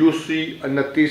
UC 29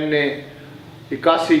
NA 81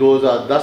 2010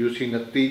UC 29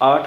8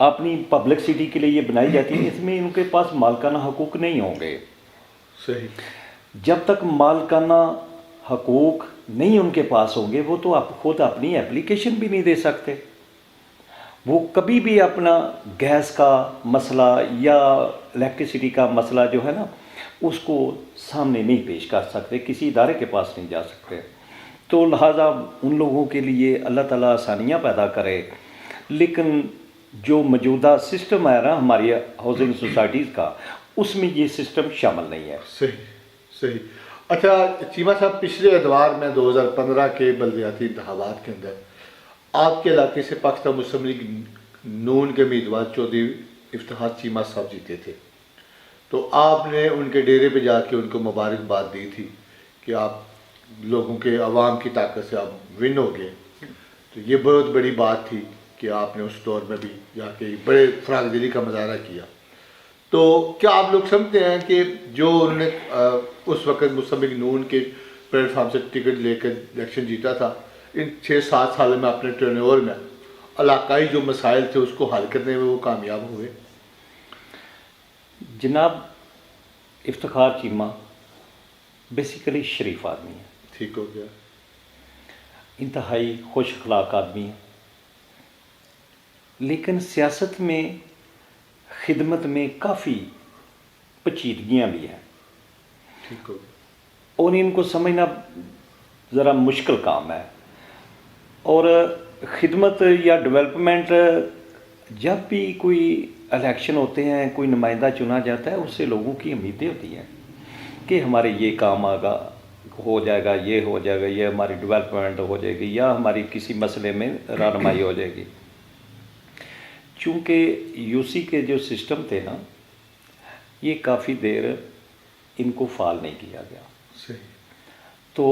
اپنی پبلکسٹی کے لیے یہ بنائی جاتی ہے، اس میں ان کے پاس مالکانہ حقوق نہیں ہوں گے۔ صحیح جب تک مالکانہ حقوق نہیں ان کے پاس ہوں گے، وہ تو آپ خود اپنی اپلیکیشن بھی نہیں دے سکتے، وہ کبھی بھی اپنا گیس کا مسئلہ یا الیکٹریسٹی کا مسئلہ جو ہے نا اس کو سامنے نہیں پیش کر سکتے، کسی ادارے کے پاس نہیں جا سکتے۔ تو لہٰذا ان لوگوں کے لیے اللہ تعالیٰ آسانیاں پیدا کرے، لیکن جو موجودہ سسٹم ہے نا ہماری ہاؤسنگ سوسائٹیز کا، اس میں یہ سسٹم شامل نہیں ہے۔ صحیح صحیح۔ اچھا چیمہ صاحب، پچھلے ادوار میں 2015 کے بلدیاتی انتخابات کے اندر آپ کے علاقے سے پاکستان مسلم لیگ نون کے امیدوار چودھری افتخار چیمہ صاحب جیتے تھے، تو آپ نے ان کے ڈیرے پہ جا کے ان کو مبارکباد دی تھی کہ آپ لوگوں کے عوام کی طاقت سے آپ ون ہو گئے، تو یہ بہت بڑی بات تھی کہ آپ نے اس دور میں بھی جا کے بڑے فراغ دلی کا مظاہرہ کیا۔ تو کیا آپ لوگ سمجھتے ہیں کہ جو انہوں نے اس وقت مسلم لیگ نون کے پلیٹ فارم سے ٹکٹ لے کر الیکشن جیتا تھا، ان 6-7 سالوں میں اپنے ٹرنور میں علاقائی جو مسائل تھے اس کو حل کرنے میں وہ کامیاب ہوئے؟ جناب افتخار چیمہ بیسیکلی شریف آدمی ہے، ٹھیک ہو گیا۔ انتہائی خوش اخلاق آدمی ہے، لیکن سیاست میں خدمت میں کافی پیچیدگیاں بھی ہیں، ٹھیک ہو گیا۔ اور ان کو سمجھنا ذرا مشکل کام ہے۔ اور خدمت یا ڈیولپمنٹ، جب بھی کوئی الیکشن ہوتے ہیں، کوئی نمائندہ چنا جاتا ہے، اس سے لوگوں کی امیدیں ہوتی ہیں کہ ہمارے یہ کام آگا ہو جائے گا، یہ ہو جائے گا، یہ ہماری ڈیولپمنٹ ہو جائے گی، یا ہماری کسی مسئلے میں رہنمائی ہو جائے گی۔ چونکہ یو سی کے جو سسٹم تھے نا، یہ کافی دیر ان کو فعال نہیں کیا گیا، صحیح۔ تو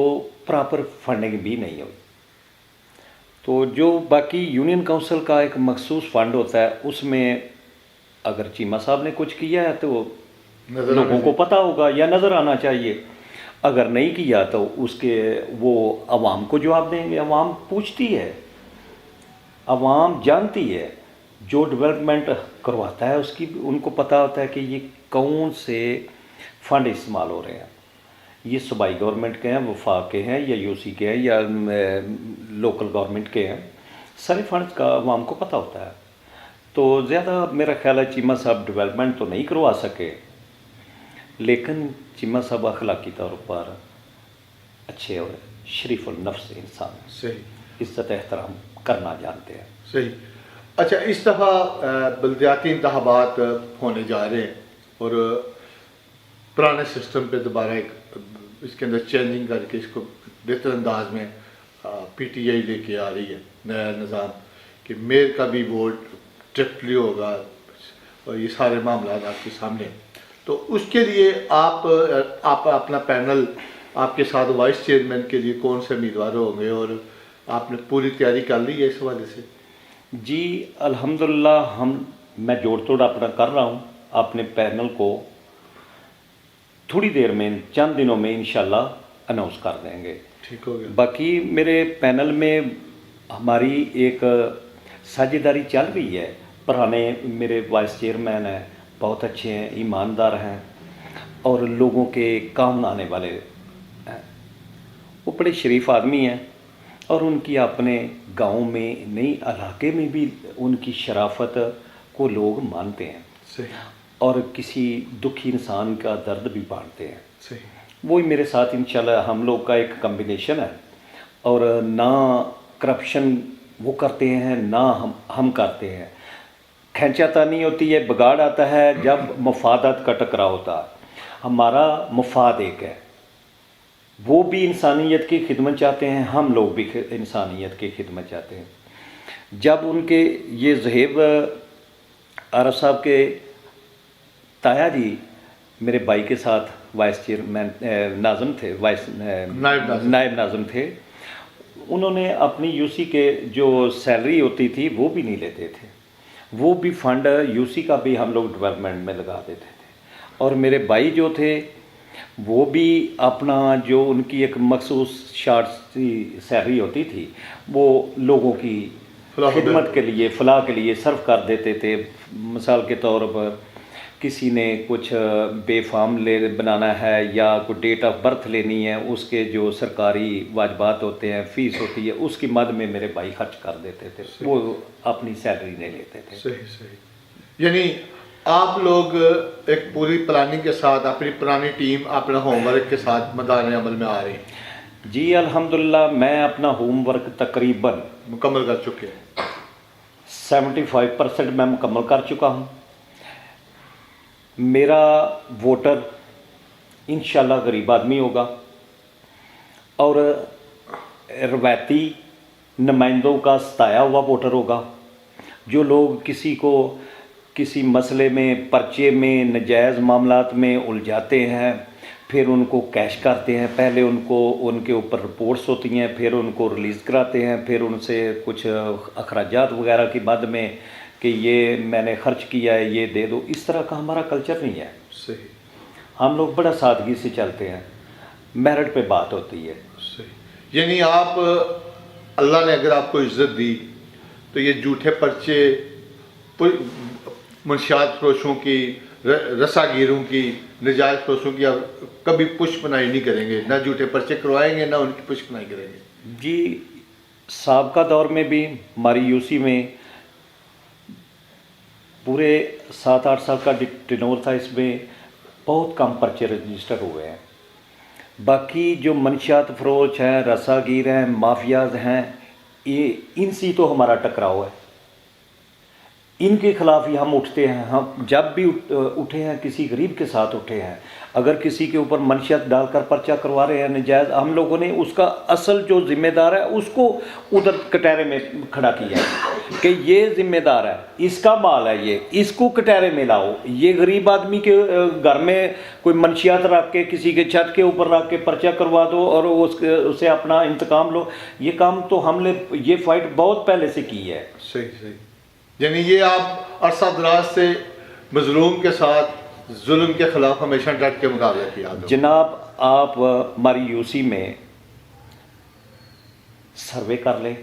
پراپر فنڈنگ بھی نہیں ہوئی۔ تو جو باقی یونین کونسل کا ایک مخصوص فنڈ ہوتا ہے، اس میں اگر چیمہ صاحب نے کچھ کیا ہے تو لوگوں کو پتہ ہوگا یا نظر آنا چاہیے، اگر نہیں کیا تو اس کے وہ عوام کو جواب دیں گے۔ عوام پوچھتی ہے، عوام جانتی ہے، جو ڈیولپمنٹ کرواتا ہے اس کی ان کو پتہ ہوتا ہے کہ یہ کون سے فنڈ استعمال ہو رہے ہیں، یہ صوبائی گورنمنٹ کے ہیں، وفاق کے ہیں، یا یو سی کے ہیں، یا لوکل گورنمنٹ کے ہیں، سارے فنڈز کا عوام کو پتہ ہوتا ہے۔ تو زیادہ میرا خیال ہے چیمہ صاحب ڈیولپمنٹ تو نہیں کروا سکے، لیکن چیمہ صاحب اخلاقی طور پر اچھے اور شریف النفس انسان ہیں، صحیح عزت احترام کرنا جانتے ہیں۔ صحیح۔ اچھا، اس دفعہ بلدیاتی انتخابات ہونے جا رہے ہیں اور پرانے سسٹم پہ دوبارہ ایک اس کے اندر چینجنگ کر کے اس کو بہتر انداز میں پی ٹی آئی لے کے آ رہی ہے نیا نظام کہ میئر کا بھی ووٹ ڈائریکٹلی ہوگا، اور یہ سارے معاملات آپ کے سامنے ہیں۔ تو اس کے لیے آپ اپنا پینل آپ کے ساتھ وائس چیئرمین کے لیے کون سے امیدوار ہوں گے، اور آپ نے پوری تیاری کر لی ہے اس حوالے سے؟ جی الحمدللہ، میں جوڑ توڑ اپنا کر رہا ہوں، اپنے پینل کو تھوڑی دیر میں چند دنوں میں انشاءاللہ اناؤنس کر دیں گے۔ ٹھیک ہو گیا۔ باقی میرے پینل میں ہماری ایک ساجھیداری چل رہی ہے، پرانے میرے وائس چیئرمین ہیں، بہت اچھے ہیں، ایماندار ہیں، اور لوگوں کے کام آنے والے ہیں، وہ بڑے شریف آدمی ہیں، اور ان کی اپنے گاؤں میں نئی علاقے میں بھی ان کی شرافت کو لوگ مانتے ہیں، صحیح اور کسی دکھی انسان کا درد بھی بانٹتے ہیں۔ صحیح۔ وہی میرے ساتھ انشاءاللہ ہم لوگ کا ایک کمبینیشن ہے، اور نہ کرپشن وہ کرتے ہیں نہ ہم کرتے ہیں۔ کھینچا تانی ہوتی ہے، بگاڑ آتا ہے جب مفادات کا ٹکرا ہوتا ہے۔ ہمارا مفاد ایک ہے، وہ بھی انسانیت کی خدمت چاہتے ہیں، ہم لوگ بھی انسانیت کی خدمت چاہتے ہیں۔ جب ان کے یہ زہیب عارف صاحب کے تایا جی میرے بھائی کے ساتھ وائس چیئرمین ناظم تھے، نائب ناظم تھے، انہوں نے اپنی یو سی کے جو سیلری ہوتی تھی وہ بھی نہیں لیتے تھے، وہ بھی فنڈ یو سی کا بھی ہم لوگ ڈیولپمنٹ میں لگا دیتے تھے، اور میرے بھائی جو تھے وہ بھی اپنا جو ان کی ایک مخصوص شارٹ سی سیلری ہوتی تھی وہ لوگوں کی خدمت کے لیے فلاح کے لیے صرف کر دیتے تھے. مثال کے طور پر کسی نے کچھ بے فارم بنانا ہے یا کوئی ڈیٹ آف برتھ لینی ہے, اس کے جو سرکاری واجبات ہوتے ہیں, فیس ہوتی ہے, اس کی مد میں میرے بھائی خرچ کر دیتے تھے, وہ اپنی سیلری نہیں لیتے تھے. صحیح. یعنی آپ لوگ ایک پوری پلاننگ کے ساتھ, اپنی پرانی ٹیم اپنا ہوم ورک کے ساتھ میدان عمل میں آ رہی ہیں. جی الحمدللہ میں اپنا ہوم ورک تقریباً مکمل کر چکے ہیں. 75% میں مکمل کر چکا ہوں. میرا ووٹر انشاءاللہ غریب آدمی ہوگا اور روایتی نمائندوں کا ستایا ہوا ووٹر ہوگا. جو لوگ کسی کو کسی مسئلے میں, پرچے میں, نجائز معاملات میں الجھاتے ہیں, پھر ان کو کیش کرتے ہیں, پہلے ان کے اوپر رپورٹس ہوتی ہیں, پھر ان کو ریلیز کراتے ہیں, پھر ان سے کچھ اخراجات وغیرہ کی مد میں کہ یہ میں نے خرچ کیا ہے, یہ دے دو. اس طرح کا ہمارا کلچر نہیں ہے. صحیح. ہم لوگ بڑا سادگی سے چلتے ہیں, میرٹ پہ بات ہوتی ہے. صحیح. یعنی آپ, اللہ نے اگر آپ کو عزت دی تو یہ جھوٹے پرچے, منشیات فروشوں کی, رسا گیروں کی, نجائز فروشوں کی آپ کبھی پش پناہی نہیں کریں گے, نہ جھوٹے پرچے کروائیں گے, نہ ان کی پش پناہی کریں گے. جی سابقہ دور میں بھی ہماری یو سی میں پورے 7-8 سال کا ٹینور تھا, اس میں بہت کم پرچے رجسٹر ہوئے ہیں. باقی جو منشیات فروش ہیں, رسا گیر ہیں, مافیاز ہیں, یہ ان سے تو ہمارا ٹکراؤ ہے. ان کے خلاف ہی ہم اٹھتے ہیں. ہم جب بھی اٹھے ہیں کسی غریب کے ساتھ اٹھے ہیں. اگر کسی کے اوپر منشیات ڈال کر پرچہ کروا رہے ہیں نجائز, ہم لوگوں نے اس کا اصل جو ذمہ دار ہے اس کو ادھر کٹہرے میں کھڑا کیا ہے کہ یہ ذمہ دار ہے, اس کا مال ہے, یہ اس کو کٹہرے میں لاؤ. یہ غریب آدمی کے گھر میں کوئی منشیات رکھ کے کسی کے چھت کے اوپر رکھ کے پرچہ کروا دو اور اسے اپنا انتقام لو. یہ کام تو ہم نے یہ فائٹ بہت پہلے سے کی ہے. صحیح. صحیح. یعنی یہ آپ عرصہ دراز سے مظلوم کے ساتھ ظلم کے خلاف ہمیشہ ڈٹ کے مقابلہ کیا. جناب آپ ہماری یو سی میں سروے کر لیں,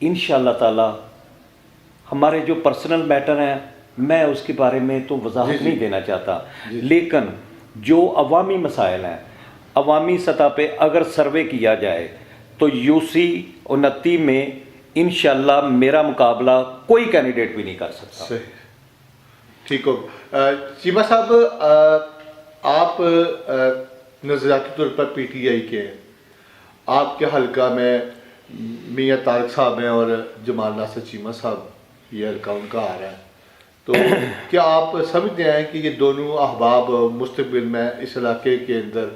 انشاءاللہ تعالی ہمارے جو پرسنل میٹر ہیں میں اس کے بارے میں تو وضاحت نہیں دینا چاہتا, لیکن جو عوامی مسائل ہیں عوامی سطح پہ اگر سروے کیا جائے تو یو سی 29 میں انشاءاللہ میرا مقابلہ کوئی کینڈیڈیٹ بھی نہیں کر سکتا. صحیح. ٹھیک ہو. چیمہ صاحب, آپ نظریاتی طور پر پی ٹی آئی کے ہیں, آپ کے حلقہ میں میاں طارق صاحب ہیں اور جمال ناصر چیمہ صاحب, یہ حلقہ ان کا آ رہا ہے. تو کیا آپ سمجھتے ہیں کہ یہ دونوں احباب مستقبل میں اس علاقے کے اندر,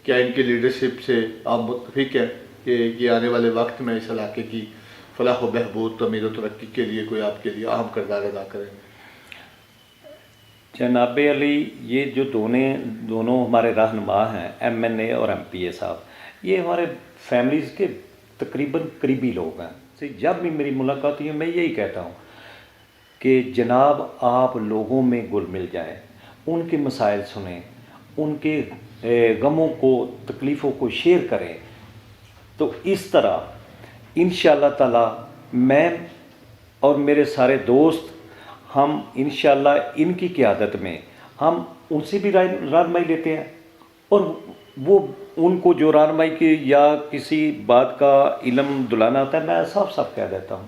کیا ان کی لیڈرشپ سے آپ متفق ہیں کہ یہ آنے والے وقت میں اس علاقے کی فلاح و بہبود, تعمیر و ترقی کے لیے کوئی آپ کے لیے اہم کردار ادا کریں گے؟ جناب علی, یہ جو دونوں ہمارے رہنما ہیں, ایم این اے اور ایم پی اے صاحب, یہ ہمارے فیملیز کے تقریباً قریبی لوگ ہیں. جب بھی میری ملاقات ہوئی ہے میں یہی کہتا ہوں کہ جناب آپ لوگوں میں گل مل جائیں, ان کے مسائل سنیں, ان کے غموں کو, تکلیفوں کو شیئر کریں. تو اس طرح انشاءاللہ تعالی میں اور میرے سارے دوست, ہم انشاءاللہ ان کی قیادت میں ہم ان سے بھی رہنمائی لیتے ہیں, اور وہ ان کو جو رہنمائی کی یا کسی بات کا علم دلانا ہوتا ہے, میں صاف صاف کہہ دیتا ہوں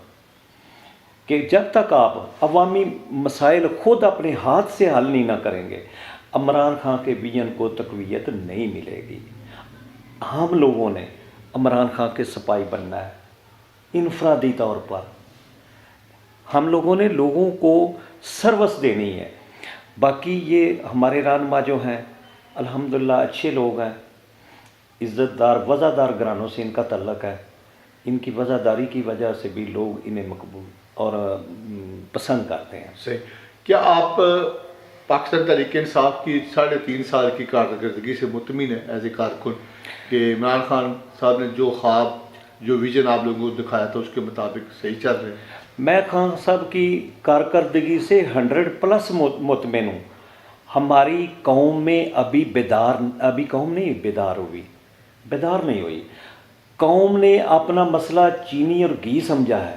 کہ جب تک آپ عوامی مسائل خود اپنے ہاتھ سے حل نہیں نہ کریں گے, عمران خان کے ویژن کو تقویت نہیں ملے گی. ہم لوگوں نے عمران خان کے سپاہی بننا ہے. انفرادی طور پر ہم لوگوں نے لوگوں کو سروس دینی ہے. باقی یہ ہمارے رہنما جو ہیں الحمدللہ اچھے لوگ ہیں, عزت دار وزادار گھرانوں سے ان کا تعلق ہے. ان کی وزاداری کی وجہ سے بھی لوگ انہیں مقبول اور پسند کرتے ہیں. صحیح. کیا آپ پاکستان تحریک انصاف کی 3.5 سال کی کارکردگی سے مطمئن ہیں ایز اے کارکن کہ عمران خان صاحب نے جو خواب, جو ویژن آپ لوگوں کو دکھایا تھا اس کے مطابق صحیح چل رہے ہیں؟ میں خان صاحب کی کارکردگی سے 100+ مطمئن ہوں. ہماری قوم میں ابھی قوم نہیں بیدار نہیں ہوئی. قوم نے اپنا مسئلہ چینی اور گھی سمجھا ہے,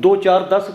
2, 4, 10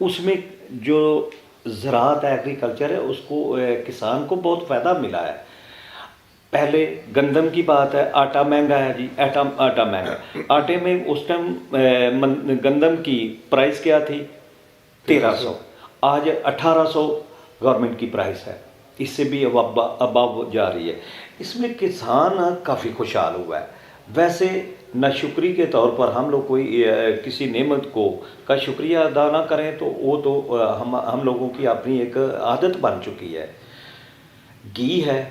اس میں جو زراعت ایگریکلچر ہے اس کو کسان کو بہت فائدہ ملا ہے. پہلے گندم کی بات ہے، آٹا مہنگا ہے جی، آٹا مہنگا. آٹے میں اس ٹائم گندم کی پرائس کیا تھی؟ 1300. آج 1800 گورنمنٹ کی پرائس ہے، اس سے بھی اباب جا رہی ہے. اس میں کسان کافی خوشحال ہوا ہے. ویسے ناشکری کے طور پر ہم لوگ کوئی کسی نعمت کو کا شکریہ ادا نہ کریں تو وہ تو ہم لوگوں کی اپنی ایک عادت بن چکی ہے. گھی ہے،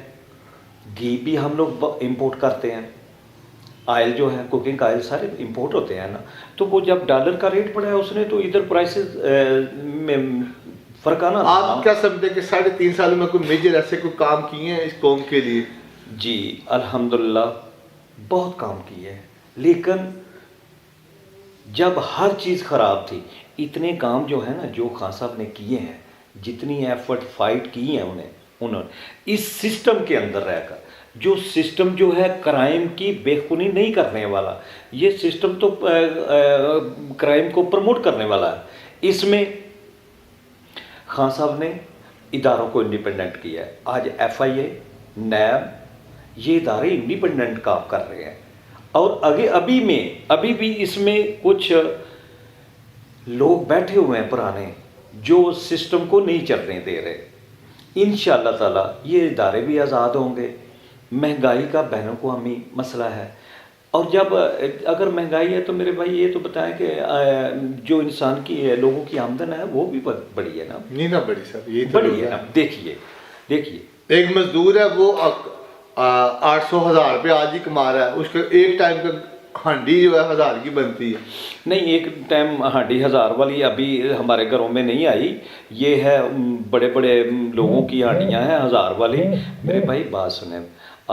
گھی بھی ہم لوگ امپورٹ کرتے ہیں. آئل جو ہے، کوکنگ آئل سارے امپورٹ ہوتے ہیں نا. تو وہ جب ڈالر کا ریٹ بڑھا ہے اس نے تو ادھر پرائسز میں فرق آنا. آپ کیا سمجھتے ہیں کہ 3.5 سالوں میں کوئی میجر ایسے کوئی کام کیے ہیں اس قوم کے لیے؟ جی الحمدللہ بہت کام کیے ہیں، لیکن جب ہر چیز خراب تھی اتنے کام جو ہے نا جو خان صاحب نے کیے ہیں، جتنی ایفرٹ فائٹ کی ہیں انہوں نے اس سسٹم کے اندر رہ کر، جو سسٹم جو ہے کرائم کی بے خونی نہیں کرنے والا، یہ سسٹم تو کرائم کو پروموٹ کرنے والا ہے. اس میں خان صاحب نے اداروں کو انڈیپینڈنٹ کیا ہے. آج FIA، نیب، یہ ادارے انڈیپینڈنٹ کام کر رہے ہیں. اور ابھی بھی اس میں کچھ لوگ بیٹھے ہوئے ہیں پرانے جو سسٹم کو نہیں چلنے دے رہے. انشاءاللہ تعالیٰ یہ ادارے بھی آزاد ہوں گے. مہنگائی کا بین الاقوامی مسئلہ ہے، اور جب اگر مہنگائی ہے تو میرے بھائی یہ تو بتائیں کہ جو انسان کی لوگوں کی آمدن ہے وہ بھی بڑی ہے نا. نہیں نا بڑی صاحب، یہ بڑی ہے نا. دیکھیے ایک مزدور ہے وہ 800,000 روپے آج ہی کما رہا ہے، اس کا ایک ٹائم کا ہانڈی جو ہے 1000 کی بنتی ہے. نہیں، ایک ٹائم ہانڈی 1000 والی ابھی ہمارے گھروں میں نہیں آئی. یہ ہے بڑے بڑے لوگوں کی ہانڈیاں ہیں 1000 والی. میرے بھائی بات سنیں،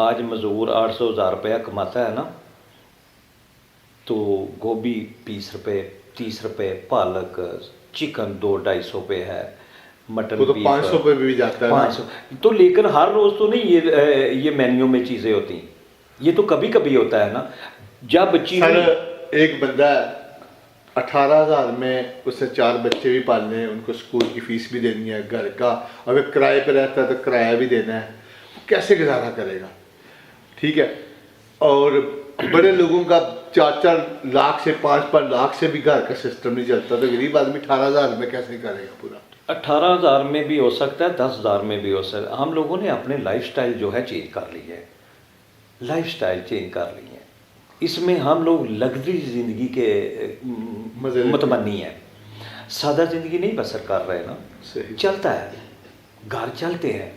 آج مزدور 800,000 روپیہ کماتا ہے نا، تو گوبھی 20 روپے 30 روپے، پالک چکن 200-250 روپے ہے، مٹن تو 500 روپے بھی جاتا ہے 500. تو لیکن ہر روز تو نہیں یہ مینیو میں چیزیں ہوتی ہیں، یہ تو کبھی کبھی ہوتا ہے نا. جب سر ایک بندہ ہے 18,000 میں اس نے 4 بچے بھی پالنے ہیں، ان کو اسکول کی فیس بھی دینی ہے، گھر کا اگر کرائے پہ رہتا ہے تو کرایہ بھی دینا ہے، کیسے گزارا کرے گا؟ ٹھیک ہے. اور بڑے لوگوں کا 4 لاکھ سے 5 لاکھ سے بھی گھر کا سسٹم نہیں چلتا، تو غریب آدمی 18,000 میں کیسے کرے گا پورا؟ 18,000 میں بھی ہو سکتا ہے، 10,000 میں بھی ہو سکتا ہے. ہم لوگوں نے اپنے لائف سٹائل جو ہے چینج کر لی ہے، لائف سٹائل چینج کر لی ہے. اس میں ہم لوگ لگژری زندگی کے متمنی ہیں، سادہ زندگی نہیں بسر کر رہے نا. صحیح. چلتا ہے، گھر چلتے ہیں.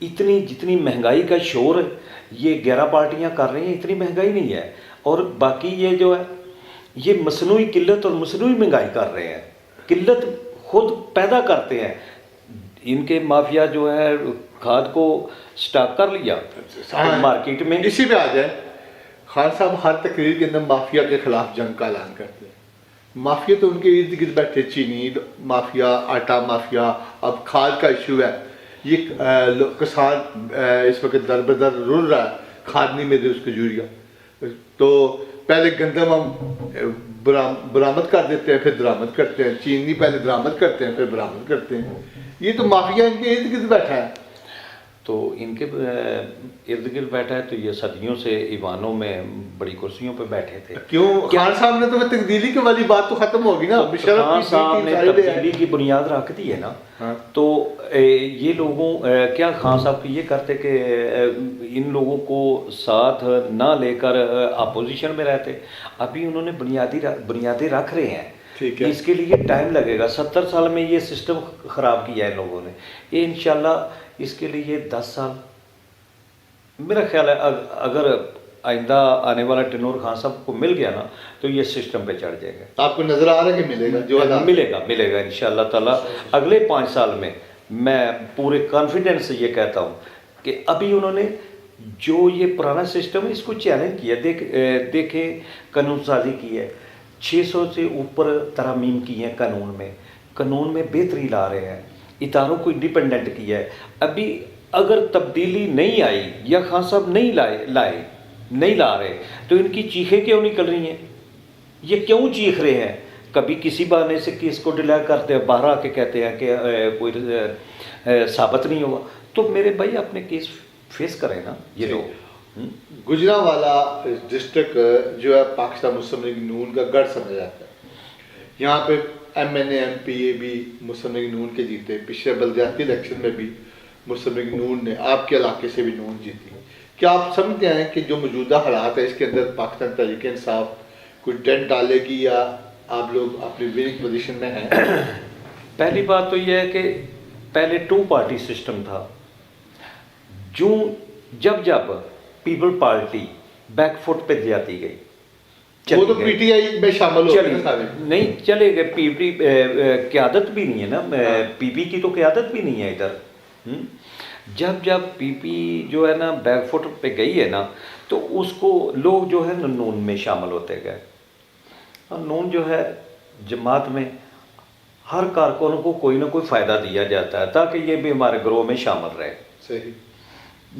جتنی مہنگائی کا شور یہ 11 پارٹیاں کر رہی ہیں، اتنی مہنگائی نہیں ہے. اور باقی یہ جو ہے یہ مصنوعی قلت اور مصنوعی مہنگائی کر رہے ہیں. قلت خود پیدا کرتے ہیں. ان کے مافیا جو ہے کھاد کو سٹاک کر لیا مارکیٹ میں. اسی پہ آ جائے، خان صاحب ہر تقریر کے اندر مافیا کے خلاف جنگ کا اعلان کرتے ہیں. مافیا تو ان کے ارد گرد بیٹھے، چینی مافیا، آٹا مافیا، اب کھاد کا ایشو ہے. یہ کسان اس وقت در بدر رل رہا ہے، کھاد نہیں مل رہی اس کو یوریا. تو پہلے گندم ہم برآمد کر دیتے ہیں، پھر درآمد کرتے ہیں. چینی پہلے درآمد کرتے ہیں پھر برآمد کرتے ہیں. یہ تو مافیا ان کے ارد گرد بیٹھا ہے. تو ان کے ارد گرد بیٹھا ہے تو یہ صدیوں سے ایوانوں میں بڑی کرسیوں پہ بیٹھے تھے. کیوں خان صاحب نے تو وہ تبدیلی کے والی بات تو ختم ہوگی نا. خان صاحب نے تبدیلی کی بنیاد رکھ دی ہے نا. تو یہ لوگوں کیا خان صاحب یہ کرتے کہ ان لوگوں کو ساتھ نہ لے کر اپوزیشن میں رہتے. ابھی انہوں نے بنیادیں رکھ رہے ہیں. اس کے لیے ٹائم لگے گا. 70 سال میں یہ سسٹم خراب کیا ہے ان لوگوں نے. یہ انشاءاللہ اس کے لیے 10 سال میرا خیال ہے اگر آئندہ آنے والا ٹینور خان صاحب کو مل گیا نا تو یہ سسٹم پہ چڑھ جائے گا. آپ کو نظر آ رہا ہے کہ ملے گا؟ جو ملے گا انشاءاللہ تعالیٰ. اگلے 5 سال میں میں پورے کانفیڈنس سے یہ کہتا ہوں کہ ابھی انہوں نے جو یہ پرانا سسٹم ہے اس کو چیلنج کیا. دیکھیں قانون سازی کی ہے، 600 سے اوپر ترامیم کی ہیں قانون میں بہتری لا رہے ہیں، اداروں کو انڈیپینڈنٹ کیا ہے. ابھی اگر تبدیلی نہیں آئی یا خان صاحب نہیں لا رہے تو ان کی چیخیں کیوں نکل رہی ہیں؟ یہ کیوں چیخ رہے ہیں کبھی کسی بہانے سے کیس کو ڈیلے کرتے ہیں، باہر آ کے کہتے ہیں کہ کوئی ثابت نہیں ہوا، تو میرے بھائی اپنے کیس فیس کریں نا یہ لوگ۔ گجرانوالہ ڈسٹرکٹ جو ہے پاکستان مسلم لیگ نون کا گڑھ سمجھا جاتا ہے، یہاں پہ M N A M P A بھی مسلم لیگ نون کے جیتے، پچھلے بلدیاتی الیکشن میں بھی مسلم لیگ نون نے آپ کے علاقے سے بھی نون جیتی۔ کیا آپ سمجھتے ہیں کہ جو موجودہ حالات ہے اس کے اندر پاکستان تحریک انصاف کوئی ڈنٹ ڈالے گی یا آپ لوگ اپنی وننگ پوزیشن میں ہیں؟ پہلی بات تو یہ ہے کہ پہلے 2 پارٹی سسٹم تھا، جب پیپل پارٹی بیک فٹ پہ جاتی گئی، وہ تو پی ٹی آئی میں شامل ہو گئے سارے، نہیں چلے گئے، پی پی قیادت بھی نہیں ہے نا، پی پی کی تو قیادت بھی نہیں ہے ادھر۔ جب پی پی جو ہے نا بیک فٹ پہ گئی ہے نا، تو اس کو لوگ جو ہے نا نون میں شامل ہوتے گئے، اور نون جو ہے جماعت میں ہر کارکن کو کوئی نہ کوئی فائدہ دیا جاتا ہے تاکہ یہ بھی ہمارے گروہ میں شامل رہے، صحیح،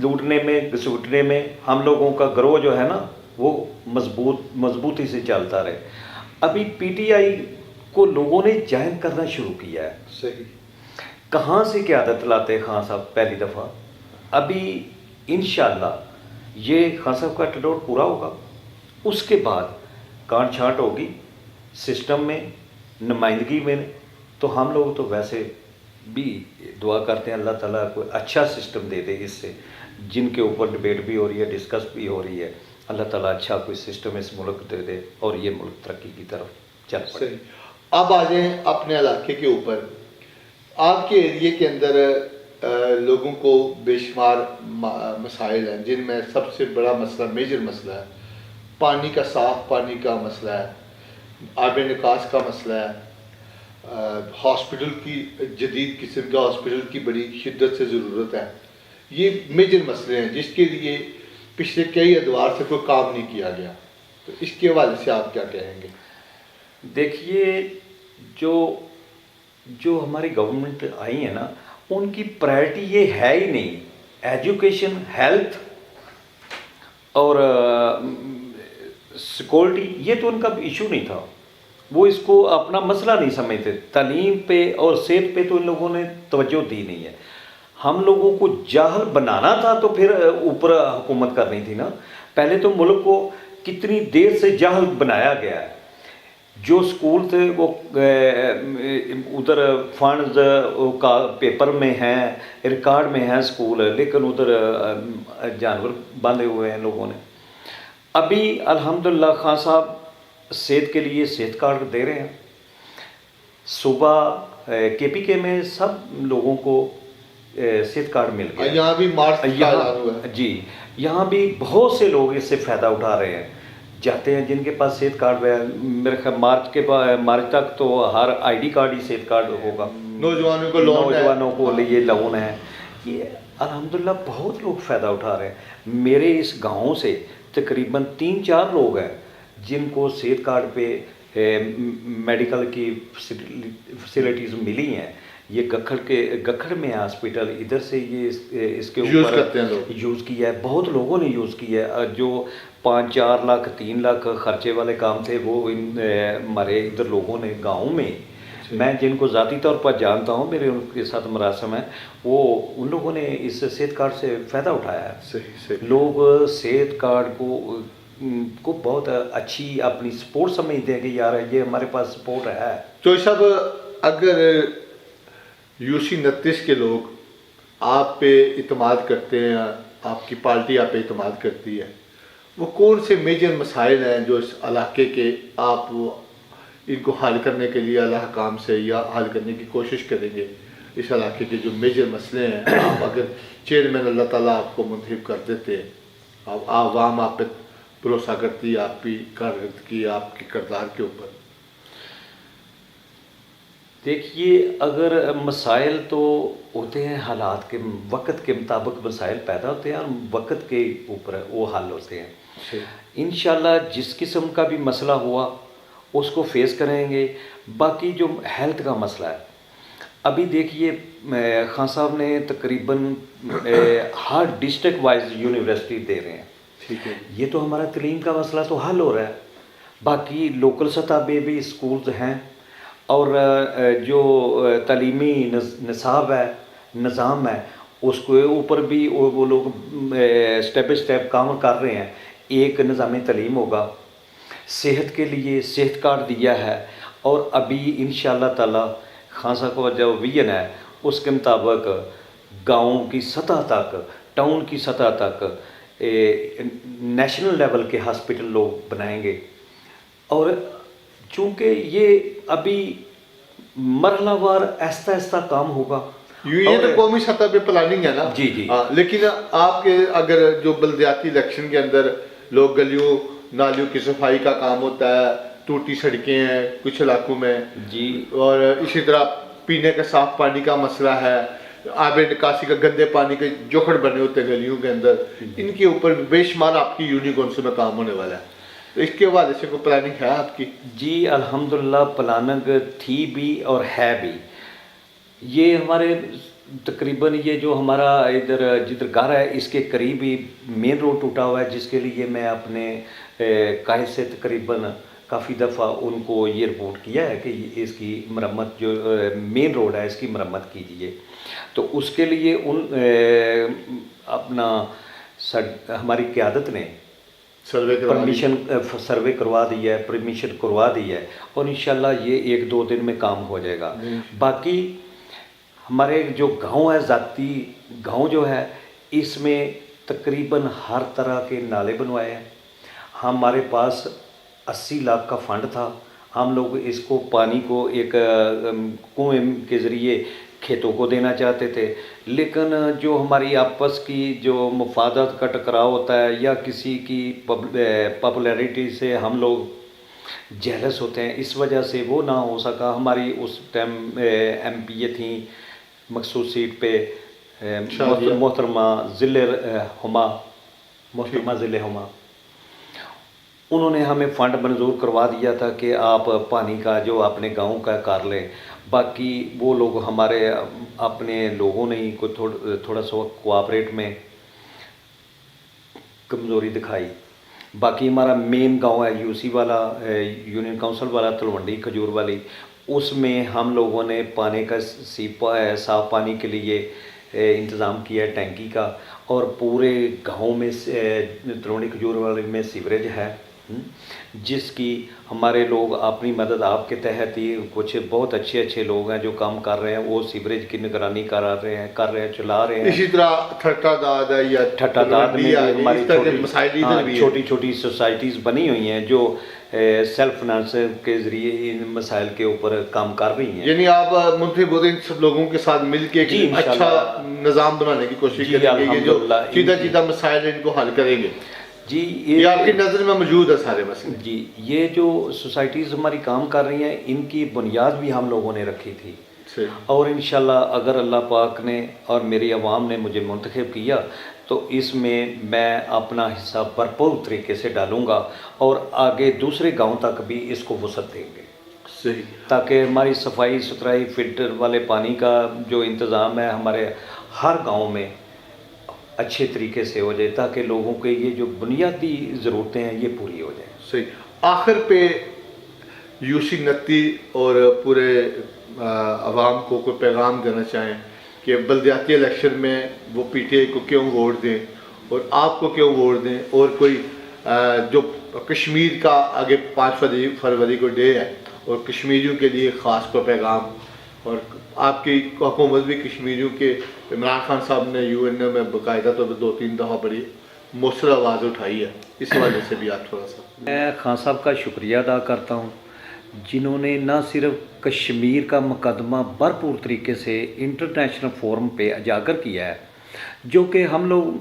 لوٹنے میں گھسوٹنے میں ہم لوگوں کا گروہ جو ہے نا وہ مضبوطی سے چلتا رہے۔ ابھی پی ٹی آئی کو لوگوں نے جوائن کرنا شروع کیا ہے، صحیح، کہاں سے قیادت لاتے خان صاحب پہلی دفعہ؟ ابھی انشاءاللہ یہ خان صاحب کا ٹڈور پورا ہوگا، اس کے بعد کانٹ چھانٹ ہوگی سسٹم میں، نمائندگی میں، تو ہم لوگ تو ویسے بھی دعا کرتے ہیں اللہ تعالیٰ کو اچھا سسٹم دے دے، اس سے جن کے اوپر ڈبیٹ بھی ہو رہی ہے، ڈسکس بھی ہو رہی ہے، اللہ تعالیٰ اچھا کوئی سسٹم اس ملک دے دے اور یہ ملک ترقی کی طرف چل پڑے۔ صحیح۔ اب آ جائیں اپنے علاقے کے اوپر، آپ کے ایریے کے اندر لوگوں کو بے شمار مسائل ہیں، جن میں سب سے بڑا مسئلہ، میجر مسئلہ ہے پانی کا، صاف پانی کا مسئلہ ہے، آب نکاس کا مسئلہ ہے، ہاسپٹل کی، جدید قسم کا ہاسپٹل کی بڑی شدت سے ضرورت ہے۔ یہ میجر مسئلے ہیں جس کے لیے پچھلے کئی ادوار سے کوئی کام نہیں کیا گیا، تو اس کے حوالے سے آپ کیا کہیں گے؟ دیکھیے، جو ہماری گورنمنٹ آئی ہے نا، ان کی پرائرٹی یہ ہے ہی نہیں، ایجوکیشن، ہیلتھ اور سیکورٹی، یہ تو ان کا ایشو نہیں تھا، وہ اس کو اپنا مسئلہ نہیں سمجھتے۔ تعلیم پہ اور صحت پہ تو ان لوگوں نے توجہ دی نہیں ہے۔ ہم لوگوں کو جاہل بنانا تھا تو پھر اوپر حکومت کرنی تھی نا۔ پہلے تو ملک کو کتنی دیر سے جاہل بنایا گیا ہے، جو سکول تھے وہ ادھر فنڈز کا پیپر میں ہیں، ریکارڈ میں ہیں سکول، لیکن ادھر جانور باندھے ہوئے ہیں لوگوں نے۔ ابھی الحمدللہ خان صاحب صحت کے لیے صحت کارڈ دے رہے ہیں، صبح کے پی کے میں سب لوگوں کو صحت کارڈ مل گیا، یہاں بھی مارچ کا اعلان ہوا ہے۔ جی، یہاں بھی بہت سے لوگ اس سے فائدہ اٹھا رہے ہیں، جاتے ہیں جن کے پاس صحت کارڈ ہے۔ میرے خیال مارچ تک تو ہر آئی ڈی کارڈ ہی صحت کارڈ ہوگا، نوجوانوں کو لون ہے، نوجوانوں کو لیے لون ہے۔ یہ الحمدللہ بہت لوگ فائدہ اٹھا رہے ہیں۔ میرے اس گاؤں سے تقریباً 3-4 لوگ ہیں جن کو صحت کارڈ پہ میڈیکل کی فیسلٹیز ملی ہیں۔ یہ گکھڑ میں ہاسپٹل، ادھر سے یہ اس کے اوپر یوز کیا ہے، بہت لوگوں نے یوز کیا ہے۔ جو 5-4 لاکھ 3 لاکھ خرچے والے کام تھے وہ ہمارے ادھر لوگوں نے گاؤں میں، میں جن کو ذاتی طور پر جانتا ہوں، میرے ان کے ساتھ مراسم ہیں، وہ ان لوگوں نے اس صحت کارڈ سے فائدہ اٹھایا ہے۔ صحیح۔ لوگ صحت کارڈ کو بہت اچھی اپنی سپورٹ سمجھتے ہیں کہ یار یہ ہمارے پاس سپورٹ ہے۔ چوہدری صاحب، اگر یو سی 29 کے لوگ آپ پہ اعتماد کرتے ہیں، آپ کی پارٹی آپ پہ اعتماد کرتی ہے، وہ کون سے میجر مسائل ہیں جو اس علاقے کے آپ ان کو حل کرنے کے لیے اللہ حکام سے یا حل کرنے کی کوشش کریں گے؟ اس علاقے کے جو میجر مسئلے ہیں، آپ اگر چیئرمین اللہ تعالیٰ آپ کو منتخب کر دیتے، عوام آپ پہ بھروسہ کرتی ہے، آپ کی کارکردگی، آپ کے کردار کے اوپر؟ دیکھیے، اگر مسائل تو ہوتے ہیں حالات کے، وقت کے مطابق مسائل پیدا ہوتے ہیں اور وقت کے اوپر وہ حل ہوتے ہیں۔ انشاءاللہ جس قسم کا بھی مسئلہ ہوا اس کو فیس کریں گے۔ باقی جو ہیلتھ کا مسئلہ ہے، ابھی دیکھیے خان صاحب نے تقریباً ہر ڈسٹرکٹ وائز یونیورسٹی دے رہے ہیں، ٹھیک ہے، یہ تو ہمارا تعلیم کا مسئلہ تو حل ہو رہا ہے۔ باقی لوکل سطح پہ بھی اسکولز ہیں، اور جو تعلیمی نصاب ہے، نظام ہے، اس کے اوپر بھی وہ لوگ اسٹیپ بائی اسٹیپ کام کر رہے ہیں۔ ایک نظام تعلیم ہوگا، صحت کے لیے صحت کارڈ دیا ہے، اور ابھی انشاءاللہ تعالی خان صاحب کا جو ویژن ہے اس کے مطابق گاؤں کی سطح تک، ٹاؤن کی سطح تک نیشنل لیول کے ہاسپٹل لوگ بنائیں گے۔ اور چونکہ یہ ابھی مرحلہ وار آہستہ آہستہ کام ہوگا۔ یہ تو قومی سطح پہ پلاننگ ہے نا، جی جی، لیکن آپ کے اگر جو بلدیاتی الیکشن کے اندر لوگ گلیوں نالیوں کی صفائی کا کام ہوتا ہے، ٹوٹی سڑکیں ہیں کچھ علاقوں میں جی، اور اسی طرح پینے کا صاف پانی کا مسئلہ ہے، آب نکاسی کا گندے پانی کے جوخڑ بنے ہوتے ہیں گلیوں کے اندر، ان کے اوپر بے شمار آپ کی یونین کونسل میں کام ہونے والا ہے، تو اس کے حوالے سے کوئی پلاننگ ہے آپ کی؟ جی الحمدللہ پلاننگ تھی بھی اور ہے بھی۔ یہ ہمارے تقریباً یہ جو ہمارا ادھر جدھر گھر ہے اس کے قریب ہی مین روڈ ٹوٹا ہوا ہے، جس کے لیے میں اپنے قائد سے تقریباً کافی دفعہ ان کو یہ رپورٹ کیا ہے کہ اس کی مرمت، جو مین روڈ ہے اس کی مرمت کیجیے۔ تو اس کے لیے اپنا ہماری قیادت نے پرمیشن سروے کروا دی ہے، پرمیشن کروا دی ہے، اور انشاءاللہ یہ 1-2 دن میں کام ہو جائے گا۔ باقی ہمارے جو گاؤں ہے، ذاتی گاؤں جو ہے، اس میں تقریباً ہر طرح کے نالے بنوائے ہیں۔ ہمارے پاس 80 لاکھ کا فنڈ تھا، ہم لوگ اس کو پانی کو ایک کنویں کے ذریعے کھیتوں کو دینا چاہتے تھے، لیکن جو ہماری آپس کی جو مفادات کا ٹکراؤ ہوتا ہے یا کسی کی پاپولیرٹی سے ہم لوگ جیلس ہوتے ہیں، اس وجہ سے وہ نہ ہو سکا۔ ہماری اس ٹائم ایم پی اے تھیں مخصوص سیٹ پہ محترمہ ضلع ہما، انہوں نے ہمیں فنڈ منظور کروا دیا تھا کہ آپ پانی کا جو اپنے گاؤں کا کر لیں۔ باقی وہ لوگ ہمارے اپنے لوگوں نے ہی تھوڑا سا کوآپریٹ میں کمزوری دکھائی۔ باقی ہمارا مین گاؤں ہے یو سی والا، یونین کونسل والا تلونڈی کھجور والی، اس میں ہم لوگوں نے پانی کا صاف پانی کے لیے انتظام کیا ہے ٹینکی کا، اور پورے گاؤں میں تلونڈی کھجور والے میں سیوریج ہے، جس کی ہمارے لوگ اپنی مدد آپ کے تحت ہی کچھ بہت اچھے لوگ ہیں جو کام کر رہے ہیں، وہ سیوریج کی نگرانی کر رہے ہیں، چلا رہے ہیں۔ اسی طرح ٹھٹا داد ہے یا ٹھٹا داد میں ہماری چھوٹی سوسائٹیز بنی ہوئی ہیں جو سیلف فنانس کے ذریعے ان مسائل کے اوپر کام کر رہی ہیں۔ یعنی آپ منتخب ہوتے ان سب لوگوں کے ساتھ مل کے ایک اچھا نظام بنانے کی کوشش کریں گے، یہ جو چیدہ مسائل ہیں ان کو حل کریں گے۔ جی یہ آپ کی نظر میں موجود ہے سارے مسئلے؟ جی، یہ جو سوسائٹیز ہماری کام کر رہی ہیں ان کی بنیاد بھی ہم لوگوں نے رکھی تھی، اور انشاءاللہ اگر اللہ پاک نے اور میری عوام نے مجھے منتخب کیا تو اس میں میں اپنا حصہ بھرپور طریقے سے ڈالوں گا، اور آگے دوسرے گاؤں تک بھی اس کو وسعت دیں گے، تاکہ ہماری صفائی ستھرائی فلٹر والے پانی کا جو انتظام ہے ہمارے ہر گاؤں میں اچھے طریقے سے ہو جائے، تاکہ لوگوں کے یہ جو بنیادی ضرورتیں ہیں یہ پوری ہو جائیں۔ صحیح۔ آخر پہ یو سی 29 اور پورے عوام کو کوئی پیغام دینا چاہیں کہ بلدیاتی الیکشن میں وہ پی ٹی آئی کو کیوں ووٹ دیں اور آپ کو کیوں ووٹ دیں، اور کوئی جو کشمیر کا آگے 5 فروری کو ڈے ہے اور کشمیریوں کے لیے خاص کوئی پیغام، اور آپ کی حکومت بھی کشمیریوں کے عمران خان صاحب نے یو این او میں باقاعدہ طور پہ 2-3 دفعہ بڑی مؤثر آواز اٹھائی ہے، اس وجہ سے بھی آپ تھوڑا سا۔ میں خان صاحب کا شکریہ ادا کرتا ہوں جنہوں نے نہ صرف کشمیر کا مقدمہ بھرپور طریقے سے انٹرنیشنل فورم پہ اجاگر کیا ہے، جو کہ ہم لوگ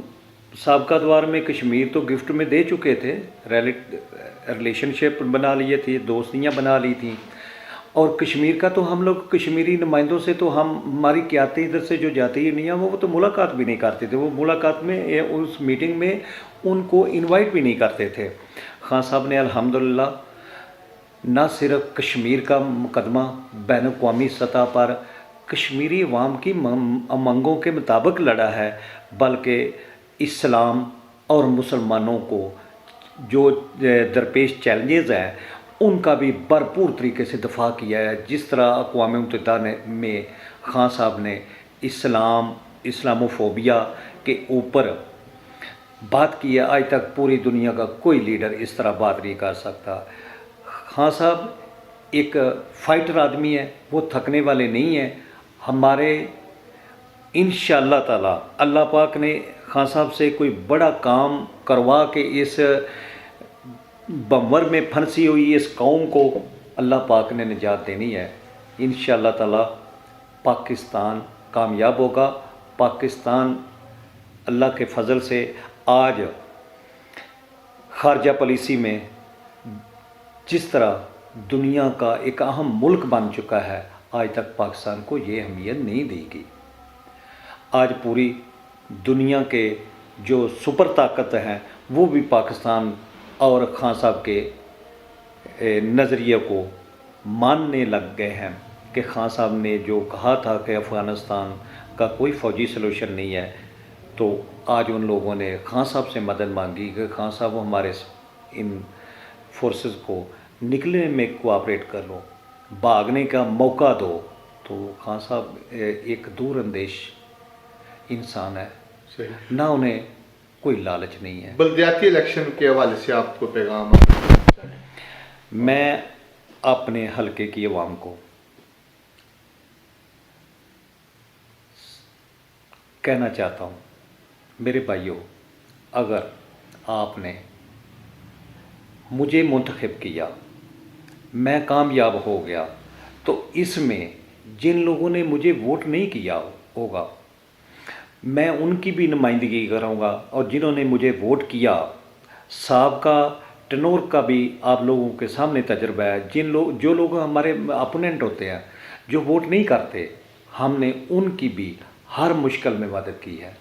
سابقہ دور میں کشمیر تو گفٹ میں دے چکے تھے، ریلیشن شپ بنا لیے تھے، دوستیاں بنا لی تھیں، اور کشمیر کا تو ہم لوگ کشمیری نمائندوں سے تو ہماری قیادتیں ادھر سے جو جاتی ہی نہیں ہیں، وہ تو ملاقات بھی نہیں کرتے تھے، وہ ملاقات میں اس میٹنگ میں ان کو انوائٹ بھی نہیں کرتے تھے۔ خان صاحب نے الحمدللہ نہ صرف کشمیر کا مقدمہ بین الاقوامی سطح پر کشمیری عوام کی امنگوں کے مطابق لڑا ہے، بلکہ اسلام اور مسلمانوں کو جو درپیش چیلنجز ہیں ان کا بھی بھرپور طریقے سے دفاع کیا ہے. جس طرح اقوام متحدہ میں خان صاحب نے اسلاموفوبیا کے اوپر بات کی ہے، آج تک پوری دنیا کا کوئی لیڈر اس طرح بات نہیں کر سکتا. خان صاحب ایک فائٹر آدمی ہے، وہ تھکنے والے نہیں ہیں. ہمارے انشاءاللہ تعالی اللہ پاک نے خان صاحب سے کوئی بڑا کام کروا کے اس بمور میں پھنسی ہوئی اس قوم کو اللہ پاک نے نجات دینی ہے. انشاءاللہ تعالی پاکستان کامیاب ہوگا. پاکستان اللہ کے فضل سے آج خارجہ پالیسی میں جس طرح دنیا کا ایک اہم ملک بن چکا ہے، آج تک پاکستان کو یہ اہمیت نہیں دی گئی. آج پوری دنیا کے جو سپر طاقت ہیں وہ بھی پاکستان اور خان صاحب کے نظریے کو ماننے لگ گئے ہیں کہ خان صاحب نے جو کہا تھا کہ افغانستان کا کوئی فوجی سلوشن نہیں ہے، تو آج ان لوگوں نے خان صاحب سے مدد مانگی کہ خان صاحب ہمارے ان فورسز کو نکلنے میں کوآپریٹ کر لو، بھاگنے کا موقع دو. تو خان صاحب ایک دور اندیش انسان ہے، صحیح. نہ انہیں کوئی لالچ نہیں ہے. بلدیاتی الیکشن کے حوالے سے آپ کو پیغام؟ میں اپنے حلقے کی عوام کو کہنا چاہتا ہوں، میرے بھائیوں، اگر آپ نے مجھے منتخب کیا، میں کامیاب ہو گیا، تو اس میں جن لوگوں نے مجھے ووٹ نہیں کیا ہوگا میں ان کی بھی نمائندگی کروں گا، اور جنہوں نے مجھے ووٹ کیا، سابقہ ٹنور کا بھی آپ لوگوں کے سامنے تجربہ ہے. جو لوگ ہمارے اپوننٹ ہوتے ہیں، جو ووٹ نہیں کرتے، ہم نے ان کی بھی ہر مشکل میں مدد کی ہے،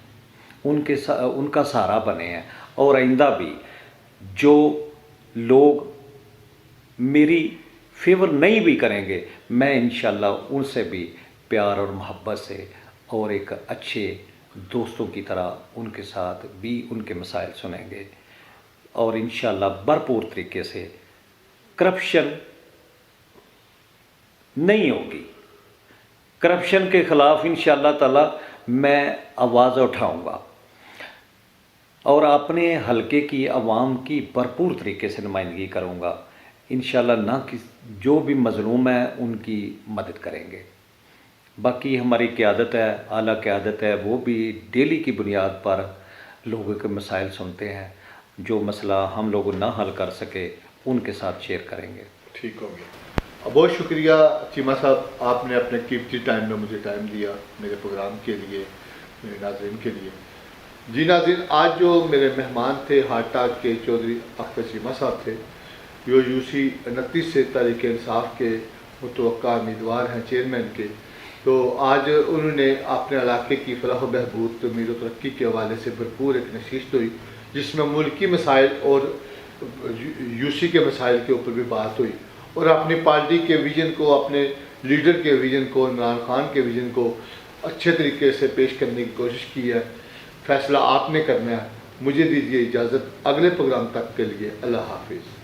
ان کا سہارا بنے ہیں. اور آئندہ بھی جو لوگ میری فیور نہیں بھی کریں گے، میں انشاءاللہ ان سے بھی پیار اور محبت سے اور ایک اچھے دوستوں کی طرح ان کے ساتھ بھی ان کے مسائل سنیں گے، اور انشاءاللہ بھرپور طریقے سے کرپشن نہیں ہوگی. کرپشن کے خلاف انشاءاللہ تعالی میں آواز اٹھاؤں گا، اور اپنے حلقے کی عوام کی بھرپور طریقے سے نمائندگی کروں گا. انشاءاللہ جو بھی مظلوم ہیں ان کی مدد کریں گے. باقی ہماری قیادت ہے، اعلیٰ قیادت ہے، وہ بھی ڈیلی کی بنیاد پر لوگوں کے مسائل سنتے ہیں. جو مسئلہ ہم لوگ نہ حل کر سکے ان کے ساتھ شیئر کریں گے. ٹھیک ہو گیا. بہت شکریہ چیمہ صاحب، آپ نے اپنے قیمتی ٹائم میں مجھے ٹائم دیا میرے پروگرام کے لیے، میرے ناظرین کے لیے. جی ناظرین، آج جو میرے مہمان تھے ہارٹ ٹاک کے چودھری اختر چیمہ صاحب تھے، جو UC 29 سے تحریک انصاف کے متوقع امیدوار ہیں، چیئرمین کے. تو آج انہوں نے اپنے علاقے کی فلاح و بہبود، تعمیر و ترقی کے حوالے سے بھرپور ایک نشست ہوئی، جس میں ملکی مسائل اور UC کے مسائل کے اوپر بھی بات ہوئی، اور اپنی پارٹی کے ویژن کو، اپنے لیڈر کے ویژن کو، عمران خان کے ویژن کو اچھے طریقے سے پیش کرنے کی کوشش کی ہے. فیصلہ آپ نے کرنا ہے. مجھے دیجیے اجازت، اگلے پروگرام تک کے لیے اللہ حافظ.